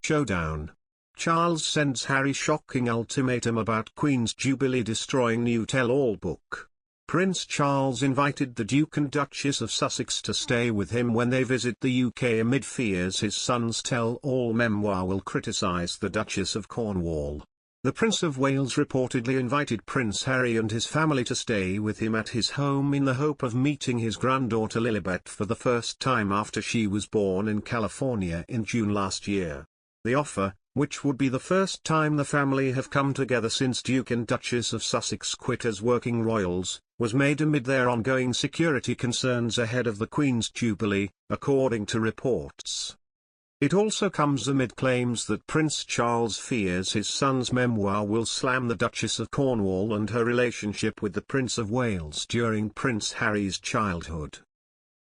Showdown. Charles sends Harry shocking ultimatum about Queen's Jubilee destroying new tell-all book. Prince Charles invited the Duke and Duchess of Sussex to stay with him when they visit the UK amid fears his son's tell-all memoir will criticise the Duchess of Cornwall. The Prince of Wales reportedly invited Prince Harry and his family to stay with him at his home in the hope of meeting his granddaughter Lilibet for the first time after she was born in California in June last year. The offer, which would be the first time the family have come together since Duke and Duchess of Sussex quit as working royals, was made amid their ongoing security concerns ahead of the Queen's Jubilee, according to reports. It also comes amid claims that Prince Charles fears his son's memoir will slam the Duchess of Cornwall and her relationship with the Prince of Wales during Prince Harry's childhood.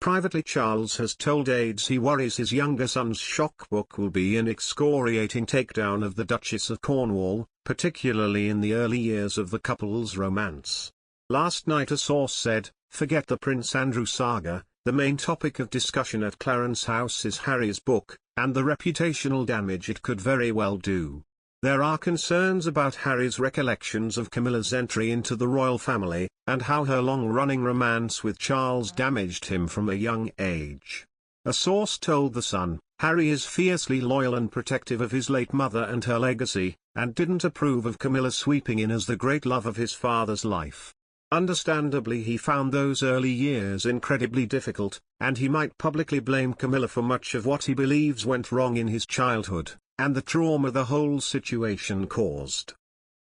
Privately, Charles has told aides he worries his younger son's shock book will be an excoriating takedown of the Duchess of Cornwall, particularly in the early years of the couple's romance. Last night a source said, "Forget the Prince Andrew saga, the main topic of discussion at Clarence House is Harry's book, and the reputational damage it could very well do. There are concerns about Harry's recollections of Camilla's entry into the royal family, and how her long-running romance with Charles damaged him from a young age." A source told The Sun, "Harry is fiercely loyal and protective of his late mother and her legacy, and didn't approve of Camilla sweeping in as the great love of his father's life. Understandably, he found those early years incredibly difficult, and he might publicly blame Camilla for much of what he believes went wrong in his childhood, and the trauma the whole situation caused.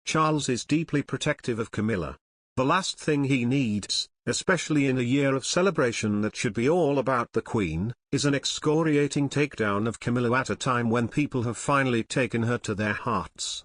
Charles is deeply protective of Camilla. The last thing he needs, especially in a year of celebration that should be all about the Queen, is an excoriating takedown of Camilla at a time when people have finally taken her to their hearts."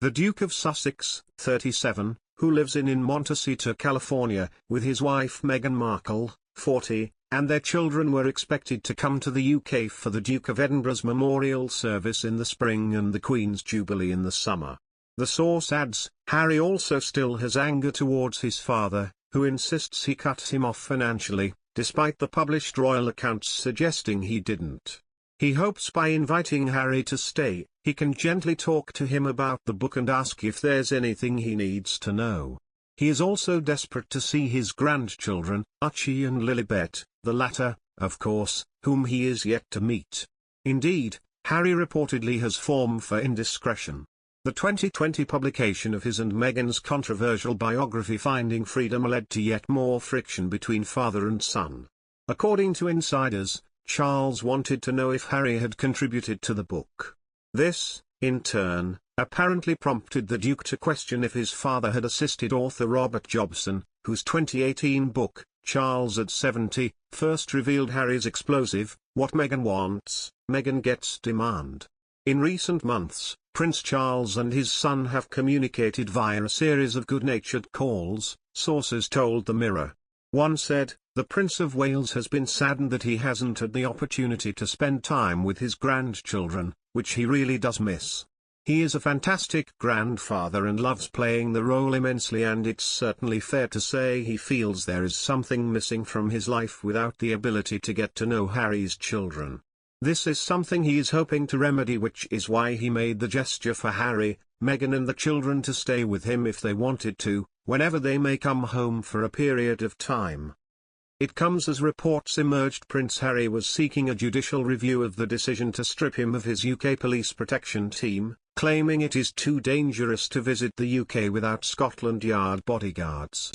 The Duke of Sussex, 37, who lives in Montecito, California, with his wife Meghan Markle, 40, and their children were expected to come to the UK for the Duke of Edinburgh's memorial service in the spring and the Queen's Jubilee in the summer. The source adds, Harry also still has anger towards his father, who insists he cut him off financially, despite the published royal accounts suggesting he didn't. He hopes by inviting Harry to stay, he can gently talk to him about the book and ask if there's anything he needs to know. He is also desperate to see his grandchildren, Archie and Lilibet, the latter, of course, whom he is yet to meet. Indeed, Harry reportedly has form for indiscretion. The 2020 publication of his and Meghan's controversial biography Finding Freedom led to yet more friction between father and son. According to insiders, Charles wanted to know if Harry had contributed to the book. This, in turn, apparently prompted the Duke to question if his father had assisted author Robert Jobson, whose 2018 book, Charles at 70, first revealed Harry's explosive, "What Meghan Wants, Meghan Gets" demand. In recent months, Prince Charles and his son have communicated via a series of good-natured calls, sources told the Mirror. One said, "The Prince of Wales has been saddened that he hasn't had the opportunity to spend time with his grandchildren, which he really does miss. He is a fantastic grandfather and loves playing the role immensely, and it's certainly fair to say he feels there is something missing from his life without the ability to get to know Harry's children. This is something he is hoping to remedy, which is why he made the gesture for Harry, Meghan and the children to stay with him if they wanted to, whenever they may come home for a period of time." It comes as reports emerged Prince Harry was seeking a judicial review of the decision to strip him of his UK police protection team, claiming it is too dangerous to visit the UK without Scotland Yard bodyguards.